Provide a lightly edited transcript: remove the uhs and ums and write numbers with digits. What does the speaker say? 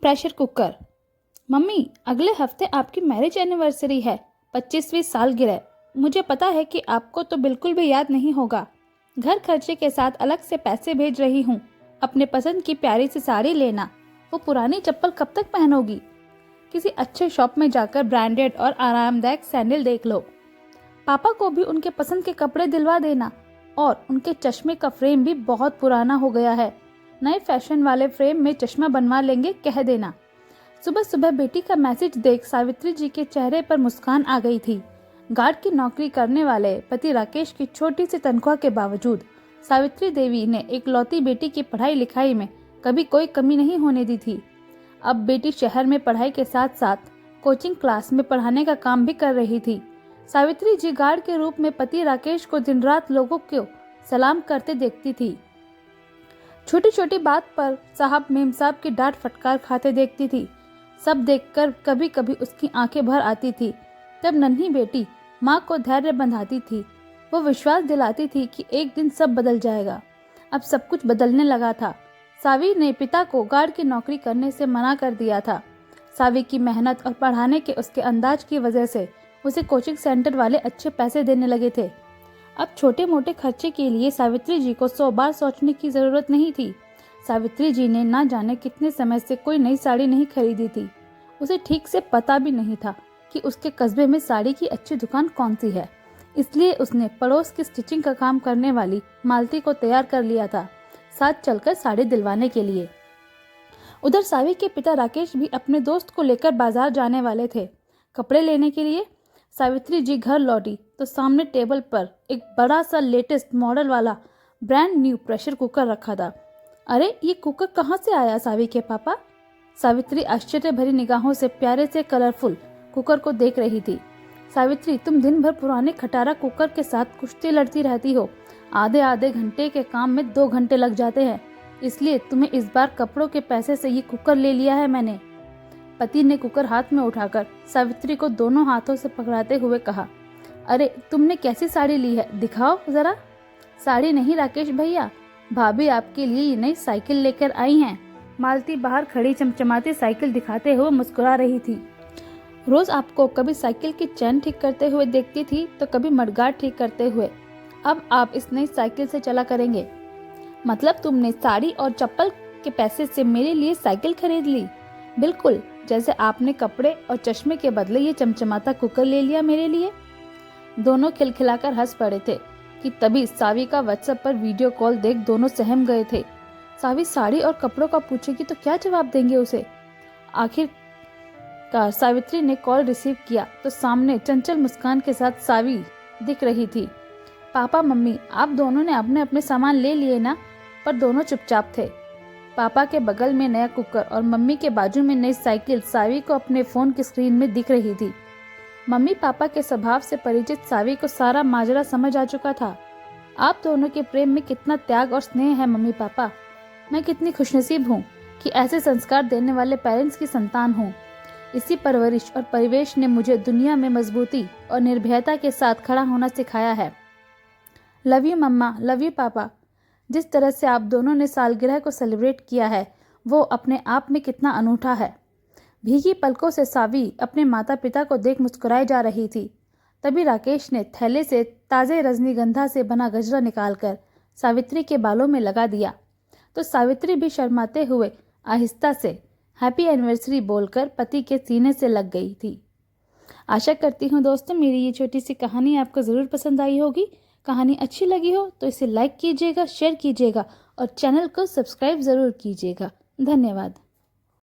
Pressure cooker. Mummy, अगले हफ्ते आपकी मैरिज एनिवर्सरी है, 25वीं सालगिरह। मुझे पता है कि आपको तो बिल्कुल भी याद नहीं होगा। घर खर्चे के साथ अलग से पैसे भेज रही हूँ। अपने पसंद की प्यारी सी साड़ी लेना। वो पुरानी चप्पल कब तक पहनोगी? किसी अच्छे शॉप में जाकर ब्रांडेड और आरामदायक सैंडल देख लो। पापा को भी उनके पसंद के कपड़े दिलवा देना। और उनके चश्मे का फ्रेम भी बहुत पुराना हो गया है, नए फैशन वाले फ्रेम में चश्मा बनवा लेंगे, कह देना। सुबह सुबह बेटी का मैसेज देख सावित्री जी के चेहरे पर मुस्कान आ गई थी। गार्ड की नौकरी करने वाले पति राकेश की छोटी सी तनख्वाह के बावजूद सावित्री देवी ने एकलौती बेटी की पढ़ाई लिखाई में कभी कोई कमी नहीं होने दी थी। अब बेटी शहर में पढ़ाई के साथ साथ कोचिंग क्लास में पढ़ाने का काम भी कर रही थी। सावित्री जी गार्ड के रूप में पति राकेश को दिन रात लोगों को सलाम करते देखती थी। छोटी छोटी बात पर साहब मेम साहब की डांट फटकार खाते देखती थी। सब देखकर कभी कभी उसकी आंखें भर आती थी। तब नन्ही बेटी माँ को धैर्य बंधाती थी। वो विश्वास दिलाती थी कि एक दिन सब बदल जाएगा। अब सब कुछ बदलने लगा था। सावी ने पिता को गार्ड की नौकरी करने से मना कर दिया था। सावी की मेहनत और पढ़ाने के उसके अंदाज की वजह से उसे कोचिंग सेंटर वाले अच्छे पैसे देने लगे थे। अब छोटे मोटे खर्चे के लिए सावित्री जी को 100 बार सोचने की जरूरत नहीं थी। सावित्री जी ने ना जाने कितने समय से कोई नई साड़ी नहीं खरीदी थी। उसे ठीक से पता भी नहीं था कि उसके कस्बे में साड़ी की अच्छी दुकान कौन सी है। इसलिए उसने पड़ोस की स्टिचिंग का काम करने वाली मालती को तैयार कर लिया था, साथ चलकर साड़ी दिलवाने के लिए। उधर सावी के पिता राकेश भी अपने दोस्त को लेकर बाजार जाने वाले थे कपड़े लेने के लिए। सावित्री जी घर लौटी तो सामने टेबल पर एक बड़ा सा लेटेस्ट मॉडल वाला ब्रांड न्यू प्रेशर कुकर रखा था। अरे, ये कुकर कहाँ से आया सावी के पापा? सावित्री आश्चर्य भरी निगाहों से प्यारे से कलरफुल कुकर को देख रही थी। सावित्री, तुम दिन भर पुराने खटारा कुकर के साथ कुश्ती लड़ती रहती हो। आधे आधे घंटे के काम में 2 घंटे लग जाते हैं, इसलिए तुम्हें इस बार कपड़ों के पैसे से ये कुकर ले लिया है मैंने। पति ने कुकर हाथ में उठाकर सावित्री को दोनों हाथों से पकड़ाते हुए कहा, अरे तुमने कैसी साड़ी ली है, दिखाओ जरा। साड़ी नहीं राकेश भैया, भाभी आपके लिए ये नई साइकिल लेकर आई हैं। मालती बाहर खड़ी चमचमाती साइकिल दिखाते हुए मुस्कुरा रही थी। रोज आपको कभी साइकिल की चैन ठीक करते हुए देखती थी तो कभी मडगार्ड ठीक करते हुए। अब आप इस नई साइकिल से चला करेंगे। मतलब तुमने साड़ी और चप्पल के पैसे से मेरे लिए साइकिल खरीद ली? बिल्कुल, जैसे आपने कपड़े और चश्मे के बदले ये चमचमाता कुकर ले लिया मेरे लिए। दोनों खिलखिलाकर हंस पड़े थे कि तभी सावी का व्हाट्सएप पर वीडियो कॉल देख दोनों सहम गए थे। सावी साड़ी और कपड़ों का पूछेगी तो क्या जवाब देंगे उसे? आखिरकार सावित्री ने कॉल रिसीव किया तो सामने चंचल मुस्कान के साथ सावी दिख रही थी। पापा मम्मी, आप दोनों ने अपने अपने सामान ले लिए ना? पर दोनों चुपचाप थे। पापा के बगल में नया कुकर और मम्मी के बाजू में नई साइकिल सावी को अपने फोन की स्क्रीन में दिख रही थी। मम्मी पापा के स्वभाव से परिचित सावी को सारा माजरा समझ आ चुका था। आप दोनों के प्रेम में कितना त्याग और स्नेह है मम्मी पापा। मैं कितनी खुशनसीब हूँ कि ऐसे संस्कार देने वाले पेरेंट्स की संतान हूँ। इसी परवरिश और परिवेश ने मुझे दुनिया में मजबूती और निर्भयता के साथ खड़ा होना सिखाया है। Love you mamma, love you papa. जिस तरह से आप दोनों ने सालगिरह को सेलिब्रेट किया है वो अपने आप में कितना अनूठा है। भीगी पलकों से सावी अपने माता पिता को देख मुस्कुराई जा रही थी। तभी राकेश ने थैले से ताज़े रजनीगंधा से बना गजरा निकालकर सावित्री के बालों में लगा दिया तो सावित्री भी शर्माते हुए आहिस्ता से हैप्पी एनिवर्सरी बोलकर पति के सीने से लग गई थी। आशा करती हूँ दोस्तों मेरी ये छोटी सी कहानी आपको ज़रूर पसंद आई होगी। कहानी अच्छी लगी हो तो इसे लाइक कीजिएगा, शेयर कीजिएगा और चैनल को सब्सक्राइब ज़रूर कीजिएगा। धन्यवाद।